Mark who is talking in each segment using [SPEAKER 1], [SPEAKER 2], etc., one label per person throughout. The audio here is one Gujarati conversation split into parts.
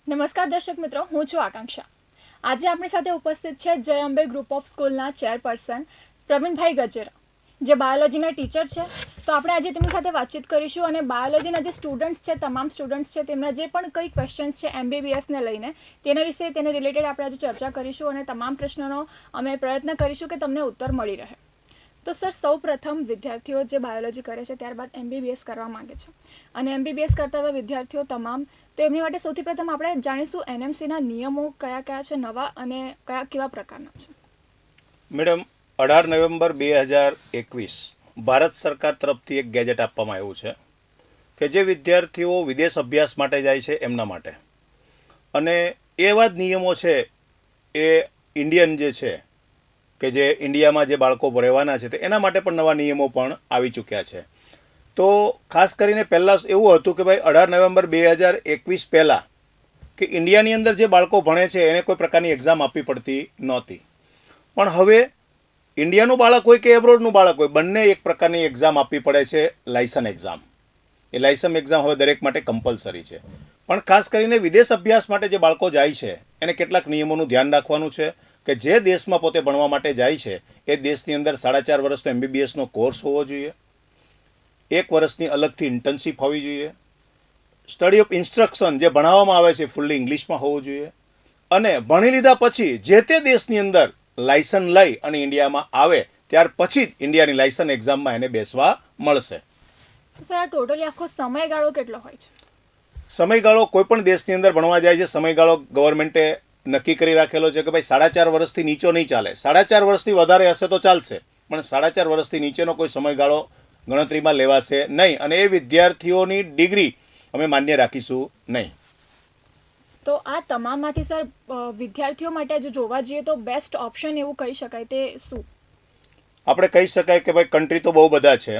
[SPEAKER 1] નમસ્કાર દર્શક મિત્રો, હું છું આકાંક્ષા. આજે આપણી સાથે ઉપસ્થિત છે જય અંબે ગ્રુપ ઓફ સ્કૂલના ચેરપર્સન પ્રવીણભાઈ ગજેરા, જે બાયોલોજીના ટીચર છે. તો આપણે આજે તેમની સાથે વાતચીત કરીશું અને બાયોલોજીના જે સ્ટુડન્ટ્સ છે, તમામ સ્ટુડન્ટ્સ છે, તેમના જે પણ કંઈ ક્વેશ્ચન્સ છે MBBSને લઈને તેના વિશે તેને રિલેટેડ આપણે આજે ચર્ચા કરીશું અને તમામ પ્રશ્નોનો અમે પ્રયત્ન કરીશું કે તમને ઉત્તર મળી રહે. તો સર, સૌ પ્રથમ વિદ્યાર્થીઓ જે બાયોલોજી કરે છે ત્યારબાદ MBBS કરવા માંગે છે અને MBBS કરતા એવા વિદ્યાર્થીઓ તમામ, તો એમની માટે સૌથી પ્રથમ આપણે જાણીશું NMCના નિયમો કયા કયા છે નવા અને કયા કેવા પ્રકારના છે.
[SPEAKER 2] મેડમ, 18 નવેમ્બર 2021 ભારત સરકાર તરફથી એક ગેજેટ આપવામાં આવ્યું છે કે જે વિદ્યાર્થીઓ વિદેશ અભ્યાસ માટે જાય છે એમના માટે, અને એવા જ નિયમો છે એ ઇન્ડિયન જે છે કે જે ઇન્ડિયામાં જે બાળકો રહેવાના છે તે એના માટે પણ નવા નિયમો પણ આવી ચૂક્યા છે. તો ખાસ કરીને પહેલાં એવું હતું કે ભાઈ 18 નવેમ્બર 2021 પહેલાં કે ઇન્ડિયાની અંદર જે બાળકો ભણે છે એને કોઈ પ્રકારની એક્ઝામ આપવી પડતી નહોતી, પણ હવે ઇન્ડિયાનું બાળક હોય કે એબ્રોડનું બાળક હોય, બંને એક પ્રકારની એક્ઝામ આપવી પડે છે, લાયસન એક્ઝામ. એ લાયસન એક્ઝામ હવે દરેક માટે કમ્પલસરી છે. પણ ખાસ કરીને વિદેશ અભ્યાસ માટે જે બાળકો જાય છે એને કેટલાક નિયમોનું ધ્યાન રાખવાનું છે કે જે દેશમાં પોતે ભણવા માટે જાય છે એ દેશની અંદર 4.5 વર્ષનો MBBSનો કોર્સ હોવો જોઈએ, 1 વર્ષની અલગથી ઇન્ટર્નશીપ હોવી જોઈએ, સ્ટડી ઓફ ઇન્સ્ટ્રક્શન જે ભણાવવામાં આવે છે ફૂલ્લી ઇંગ્લિશમાં હોવું જોઈએ, અને ભણી લીધા પછી જે તે દેશની અંદર લાયસન લઈ અને ઇન્ડિયામાં આવે ત્યાર પછી જ ઇન્ડિયાની લાયસન એક્ઝામમાં એને બેસવા મળશે.
[SPEAKER 1] તો સર, આ ટોટલી આખો સમયગાળો કેટલો હોય છે?
[SPEAKER 2] સમયગાળો કોઈ પણ દેશની અંદર ભણવા જાય છે સમયગાળો ગવર્મેન્ટે નક્કી કરી રાખેલો છે કે ભાઈ 4.5 વર્ષથી નીચો નહીં ચાલે. 4.5 વર્ષથી વધારે હશે તો ચાલશે, પણ 4.5 વર્ષથી નીચેનો કોઈ સમયગાળો ગણતરીમાં લેવાશે નહીં, અને એ વિદ્યાર્થીઓની ડિગ્રી અમે માન્ય રાખીશું નહીં.
[SPEAKER 1] તો આ તમામમાંથી સર વિદ્યાર્થીઓ માટે જો જોવા જઈએ તો બેસ્ટ ઓપ્શન એવું કહી શકાય તે શું?
[SPEAKER 2] આપણે કહી શકાય કે ભાઈ કન્ટ્રી તો બહુ બધા છે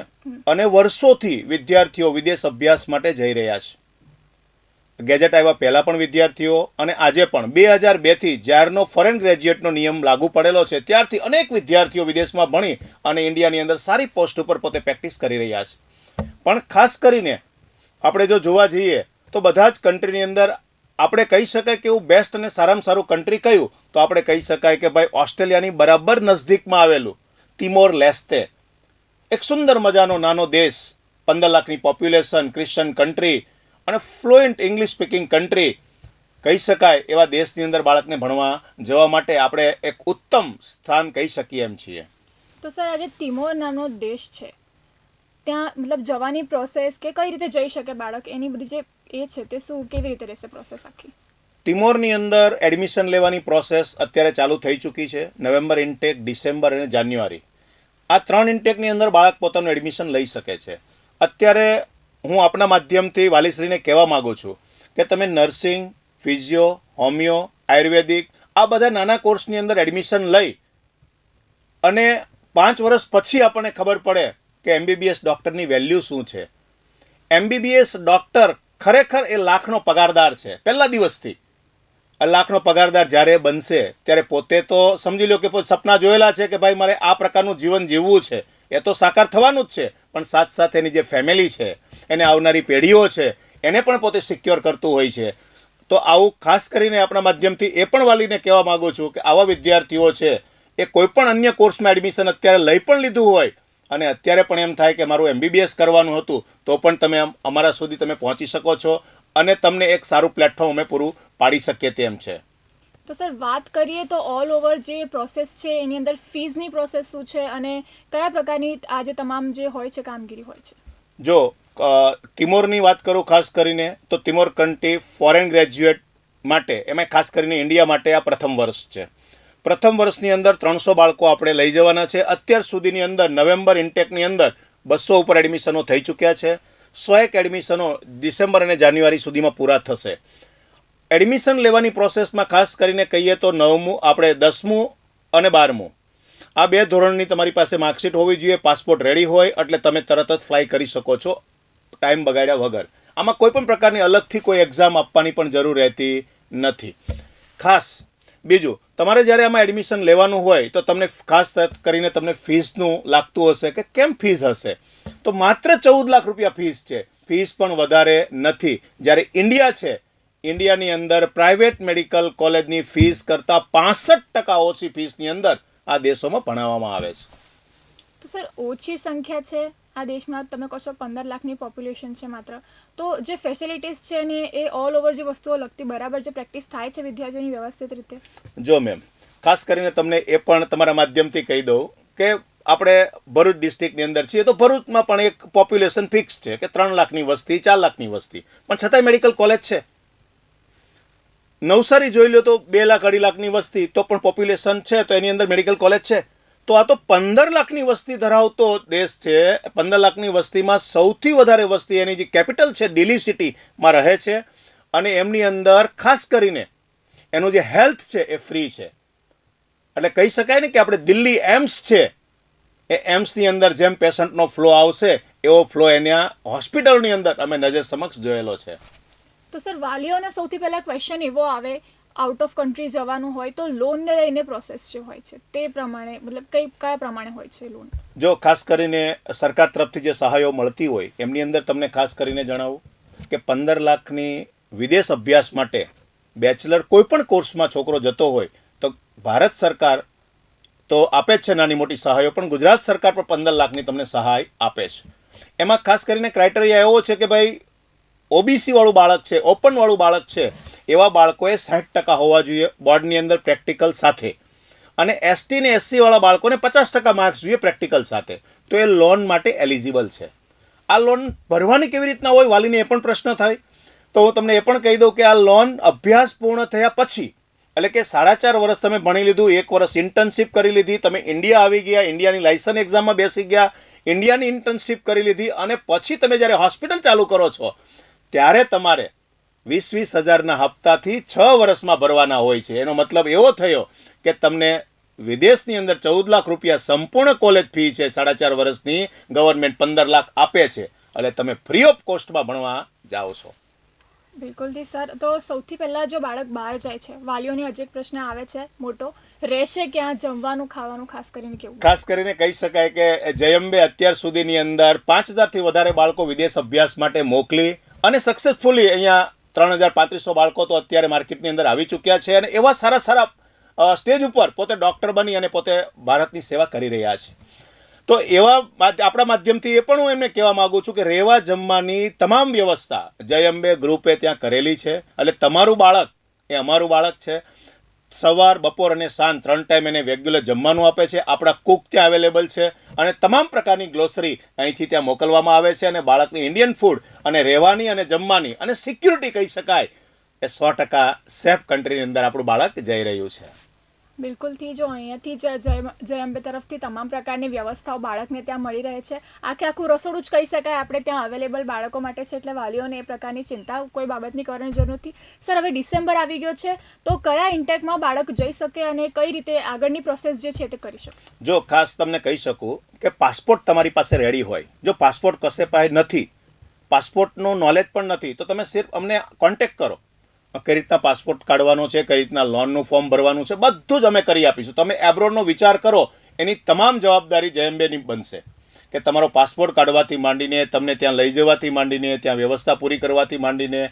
[SPEAKER 2] અને વર્ષોથી વિદ્યાર્થીઓ વિદેશ અભ્યાસ માટે જઈ રહ્યા છે. ગેજેટ આવ્યા પહેલાં પણ વિદ્યાર્થીઓ અને આજે પણ 2002થી જ્યારનો ફોરેન ગ્રેજ્યુએટનો નિયમ લાગુ પડેલો છે ત્યારથી અનેક વિદ્યાર્થીઓ વિદેશમાં ભણી અને ઇન્ડિયાની અંદર સારી પોસ્ટ ઉપર પોતે પ્રેક્ટિસ કરી રહ્યા છે. પણ ખાસ કરીને આપણે જો જોવા જઈએ તો બધા જ કન્ટ્રીની અંદર આપણે કહી શકાય કે એવું બેસ્ટ અને સારામાં સારું કન્ટ્રી કયું, તો આપણે કહી શકાય કે ભાઈ ઓસ્ટ્રેલિયાની બરાબર નજદીકમાં આવેલું તિમોર લેસ્તે, એક સુંદર મજાનો નાનો દેશ, 15 લાખની પોપ્યુલેશન, ક્રિશ્ચન કન્ટ્રી અને ફ્લુએન્ટ ઇંગ્લિશ સ્પીકિંગ કન્ટ્રી કહી શકાય એવા દેશની અંદર બાળકને ભણવા જવા માટે આપણે એક ઉત્તમ સ્થાન કહી શકીએ એમ છીએ.
[SPEAKER 1] તો સર, આજે તિમોર નામનો દેશ છે, ત્યાં મતલબ જવાની પ્રોસેસ કે કઈ રીતે જઈ શકે બાળક, એની બધી જે એ છે તે શું, કેવી રીતે રહેશે પ્રોસેસ આખી?
[SPEAKER 2] તિમોરની અંદર એડમિશન લેવાની પ્રોસેસ અત્યારે ચાલુ થઈ ચૂકી છે. નવેમ્બર ઇન્ટેક, ડિસેમ્બર અને જાન્યુઆરી, આ 3 ઇન્ટેકની અંદર બાળક પોતાનું એડમિશન લઈ શકે છે. અત્યારે હું આપણા માધ્યમથી વાલીશ્રીને કહેવા માગું છું કે તમે નર્સિંગ, ફિઝિયો, હોમિયો, આયુર્વેદિક આ બધા નાના કોર્સની અંદર એડમિશન લઈ અને 5 વર્ષ પછી આપણને ખબર પડે કે MBBS ડૉક્ટરની વેલ્યુ શું છે. MBBS ડૉક્ટર ખરેખર એ લાખનો પગારદાર છે. પહેલા દિવસથી લાખનો પગારદાર જ્યારે બનશે ત્યારે પોતે તો સમજી લો કે પોતે સપના જોયેલા છે કે ભાઈ મારે આ પ્રકારનું જીવન જીવવું છે, એ તો સાકાર થવાનું જ છે, પણ સાથ સાથે એની જે ફેમિલી છે, એને આવનારી પેઢીઓ છે, એને પણ પોતે સિક્યોર કરતું હોય છે. તો આવું ખાસ કરીને આપણા માધ્યમથી એ પણ વાલીને કહેવા માગું છું કે આવા વિદ્યાર્થીઓ છે એ કોઈ પણ અન્ય કોર્સમાં એડમિશન અત્યારે લઈ પણ લીધું હોય અને અત્યારે પણ એમ થાય કે મારું MBBS કરવાનું હતું, તો પણ તમે અમારા સુધી તમે પહોંચી શકો છો અને તમને એક સારું પ્લેટફોર્મ અમે પૂરું પાડી શકીએ તેમ છે.
[SPEAKER 1] તો સર, વાત કરીએ તો ઓલ ઓવર જે પ્રોસેસ છે એની અંદર ફીઝની પ્રોસેસ શું છે અને કયા પ્રકારની આ જે તમામ જે હોય છે કામગીરી હોય છે?
[SPEAKER 2] જો તિમોરની વાત કરું ખાસ કરીને, તો તિમોર કન્ટ્રી ફોરેન ગ્રેજ્યુએટ માટે, એમાં ખાસ કરીને ઇન્ડિયા માટે આ પ્રથમ વર્ષ છે. પ્રથમ વર્ષની અંદર 300 બાળકો આપણે લઈ જવાના છે. અત્યાર સુધીની અંદર નવેમ્બર ઇન્ટેકની અંદર 200 ઉપર એડમિશનો થઈ ચૂક્યા છે. 100 એડમિશનો ડિસેમ્બર અને જાન્યુઆરી સુધીમાં પૂરા થશે. એડમિશન લેવાની પ્રોસેસમાં ખાસ કરીને કહીએ તો 9મું, આપણે 10મું અને 12મું આ 2 ધોરણની તમારી પાસે માર્કશીટ હોવી જોઈએ, પાસપોર્ટ રેડી હોય એટલે તમે તરત જ ફ્લાય કરી શકો છો ટાઈમ બગાડ્યા વગર. આમાં કોઈ પણ પ્રકારની અલગથી કોઈ એક્ઝામ આપવાની પણ જરૂર રહેતી નથી. ખાસ બીજું, તમારે જ્યારે આમાં એડમિશન લેવાનું હોય તો તમને ખાસ કરીને તમને ફીસનું લાગતું હશે કે કેમ ફીસ હશે, તો માત્ર 14 લાખ રૂપિયા ફીસ છે. ફીસ પણ વધારે નથી. જ્યારે ઇન્ડિયા છે ઇન્ડિયાની અંદર પ્રાઇવેટ મેડિકલ કોલેજની ફીસ કરતાં 65% ઓછી ફીસની અંદર આ દેશોમાં ભણાવવામાં આવે છે.
[SPEAKER 1] તો સર ઓછી સંખ્યા છે આ દેશમાં, તમે કહો છો 15 લાખની પોપ્યુલેશન છે માત્ર, તો જે ફેસિલિટીઝ છે ને એ ઓલ ઓવર જે વસ્તુઓ લગતી બરાબર જે પ્રેક્ટિસ થાય છે વિદ્યાર્થીઓની વ્યવસ્થિત રીતે?
[SPEAKER 2] જો મેમ, ખાસ કરીને તમને એ પણ તમારા માધ્યમથી કહી દઉં કે આપણે ભરૂચ ડિસ્ટ્રિક્ટની અંદર છીએ તો ભરૂચમાં પણ એક પોપ્યુલેશન ફિક્સ છે કે 3 લાખની વસ્તી, 4 લાખની વસ્તી, પણ છતાંય મેડિકલ કોલેજ છે. નવસારી જોઈ લો તો 2 લાખ 2.5 લાખની વસ્તી, તો પણ પોપ્યુલેશન છે, તો એની અંદર મેડિકલ કોલેજ છે. તો આ તો 15 લાખની વસ્તી ધરાવતો દેશ છે. 15 લાખની વસ્તીમાં સૌથી વધારે વસ્તી એની જે કેપિટલ છે દિલ્હી સિટીમાં રહે છે, અને એમની અંદર ખાસ કરીને એનું જે હેલ્થ છે એ ફ્રી છે. એટલે કહી શકાય ને કે આપણે દિલ્હી એમ્સ છે, એ એમ્સની અંદર જેમ પેશન્ટનો ફ્લો આવશે એવો ફ્લો એના હોસ્પિટલની અંદર અમે નજર સમક્ષ જોયેલો છે.
[SPEAKER 1] તો સર વાલીઓને સૌથી પહેલાં ક્વેશ્ચન એવો આવે, આઉટ ઓફ કન્ટ્રી જવાનું હોય તો લોનને લઈને પ્રોસેસ જે હોય છે તે પ્રમાણે, મતલબ કયા પ્રમાણે હોય છે લોન?
[SPEAKER 2] જો ખાસ કરીને સરકાર તરફથી જે સહાયો મળતી હોય એમની અંદર તમને ખાસ કરીને જણાવું કે 15 લાખની વિદેશ અભ્યાસ માટે બેચલર કોઈ પણ કોર્સમાં છોકરો જતો હોય તો ભારત સરકાર તો આપે જ છે નાની મોટી સહાયો, પણ ગુજરાત સરકાર પણ 15 લાખની તમને સહાય આપે છે. એમાં ખાસ કરીને ક્રાઇટેરિયા એવો છે કે ભાઈ ઓબીસી વાળું બાળક છે, ઓપન વાળું બાળક છે, એવા બાળકોએ 60% હોવા જોઈએ બોર્ડની અંદર પ્રેક્ટિકલ સાથે, અને એસટી ને એસસી વાળા બાળકોને 50% માર્ક્સ જોઈએ પ્રેક્ટિકલ સાથે, તો એ લોન માટે એલિજિબલ છે. આ લોન ભરવાની કેવી રીતના હોય વાલીને એ પણ પ્રશ્ન થાય. તો હું તમને એ પણ કહી દઉં કે આ લોન અભ્યાસ પૂર્ણ થયા પછી, એટલે કે 4.5 વર્ષ તમે ભણી લીધું, 1 વર્ષ ઇન્ટર્નશીપ કરી લીધી, તમે ઇન્ડિયા આવી ગયા, ઇન્ડિયાની લાયસન્સ એક્ઝામમાં બેસી ગયા, ઇન્ડિયાની ઇન્ટર્નશીપ કરી લીધી, અને પછી તમે જ્યારે હોસ્પિટલ ચાલુ કરો છો ત્યારે તમારે 20-20 હજારના હપ્તાથી 6 વર્ષમાં ભરવાના હોય છે. એનો મતલબ એવો થયો કે તમને વિદેશની અંદર 14 લાખ રૂપિયા સંપૂર્ણ કોલેજ ફી છે, 4.5 વર્ષની ગવર્મેન્ટ 15 લાખ આપે છે, એટલે તમે ફ્રી ઓફ કોસ્ટમાં ભણવા જાઓ છો.
[SPEAKER 1] બિલકુલથી સર. તો સૌથી પહેલાં જો બાળક બહાર જાય છે, વાલીઓને હજી એક પ્રશ્ન આવે છે મોટો, રહેશે ક્યાં, જમવાનું ખાવાનું ખાસ કરીને કેવું? ખાસ
[SPEAKER 2] કરીને કહી શકાય કે જયંબે અત્યાર સુધીની અંદર 5000થી વધારે બાળકો વિદેશ અભ્યાસ માટે મોકલી અને સક્સેસફુલી અહીંયા 3500 બાળકો તો અત્યારે માર્કેટની અંદર આવી ચૂક્યા છે, અને એવા સારા સારા સ્ટેજ ઉપર પોતે ડૉક્ટર બની અને પોતે ભારતની સેવા કરી રહ્યા છે. તો એવા આપણા માધ્યમથી એ પણ હું એમને કહેવા માગું છું કે રહેવા જમવાની તમામ વ્યવસ્થા જયંબે ગ્રુપે ત્યાં કરેલી છે. એટલે તમારું બાળક એ અમારું બાળક છે. સવાર, બપોર અને સાંજ 3 ટાઈમ એને રેગ્યુલર જમવાનું આપે છે. આપણા કુક ત્યાં અવેલેબલ છે, અને તમામ પ્રકારની ગ્લોસરી અહીંથી ત્યાં મોકલવામાં આવે છે, અને બાળકની ઇન્ડિયન ફૂડ અને રહેવાની અને જમવાની અને સિક્યુરિટી કહી શકાય એ 100% સેફ કન્ટ્રીની અંદર આપણું બાળક જઈ રહ્યું છે.
[SPEAKER 1] બિલકુલથી. જો અહીંયાથી જ જયંબે તરફથી તમામ પ્રકારની વ્યવસ્થાઓ બાળકને ત્યાં મળી રહે છે. આખું રસોડું જ કહી શકાય આપણે ત્યાં અવેલેબલ બાળકો માટે છે, એટલે વાલીઓને એ પ્રકારની ચિંતા કોઈ બાબતની કરવાની જરૂર નથી. સર, હવે ડિસેમ્બર આવી ગયો છે તો કયા ઇન્ટેકમાં બાળક જઈ શકે અને કઈ રીતે આગળની પ્રોસેસ જે છે તે કરી શકે?
[SPEAKER 2] જો ખાસ તમને કહી શકું કે પાસપોર્ટ તમારી પાસે રેડી હોય, જો પાસપોર્ટ કશે પાસે નથી, પાસપોર્ટનું નોલેજ પણ નથી, તો તમે સિર્ફ અમને કોન્ટેક્ટ કરો. કઈ રીતના પાસપોર્ટ કાઢવાનો છે, કઈ રીતના લોનનું ફોર્મ ભરવાનું છે, બધું જ અમે કરી આપીશું. તમે એબ્રોડનો વિચાર કરો એની તમામ જવાબદારી જયંબેની બનશે, કે તમારો પાસપોર્ટ કાઢવાથી માંડીને તમને ત્યાં લઈ જવાથી માંડીને ત્યાં વ્યવસ્થા પૂરી કરવાથી માંડીને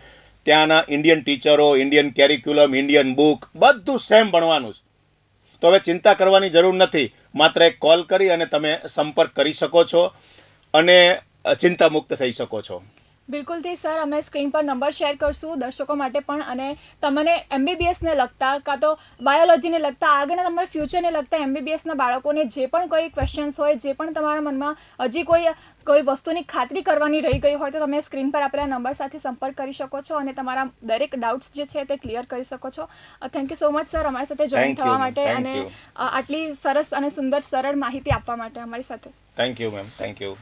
[SPEAKER 2] ત્યાંના ઇન્ડિયન ટીચરો, ઇન્ડિયન કેરિક્યુલમ, ઇન્ડિયન બુક બધું સેમ ભણવાનું છે. તો હવે ચિંતા કરવાની જરૂર નથી. માત્ર એક કોલ કરી અને તમે સંપર્ક કરી શકો છો અને ચિંતામુક્ત થઈ શકો છો.
[SPEAKER 1] બિલકુલથી સર, અમે સ્ક્રીન પર નંબર શેર કરશું દર્શકો માટે પણ, અને તમને એમબીબીએસને લગતા કાં તો બાયોલોજીને લગતા આગળના તમારા ફ્યુચરને લગતા એમબીબીએસના બાળકોને જે પણ કોઈ ક્વેશ્ચન્સ હોય, જે પણ તમારા મનમાં હજી કોઈ વસ્તુની ખાતરી કરવાની રહી ગઈ હોય તો તમે સ્ક્રીન પર આપેલા નંબર સાથે સંપર્ક કરી શકો છો અને તમારા દરેક ડાઉટ્સ જે છે તે ક્લિયર કરી શકો છો. Thank you so much sir, અમારી સાથે જોઈન થવા માટે અને આટલી સરસ અને સુંદર સરળ માહિતી આપવા માટે અમારી સાથે.
[SPEAKER 2] Thank you ma'am, thank you.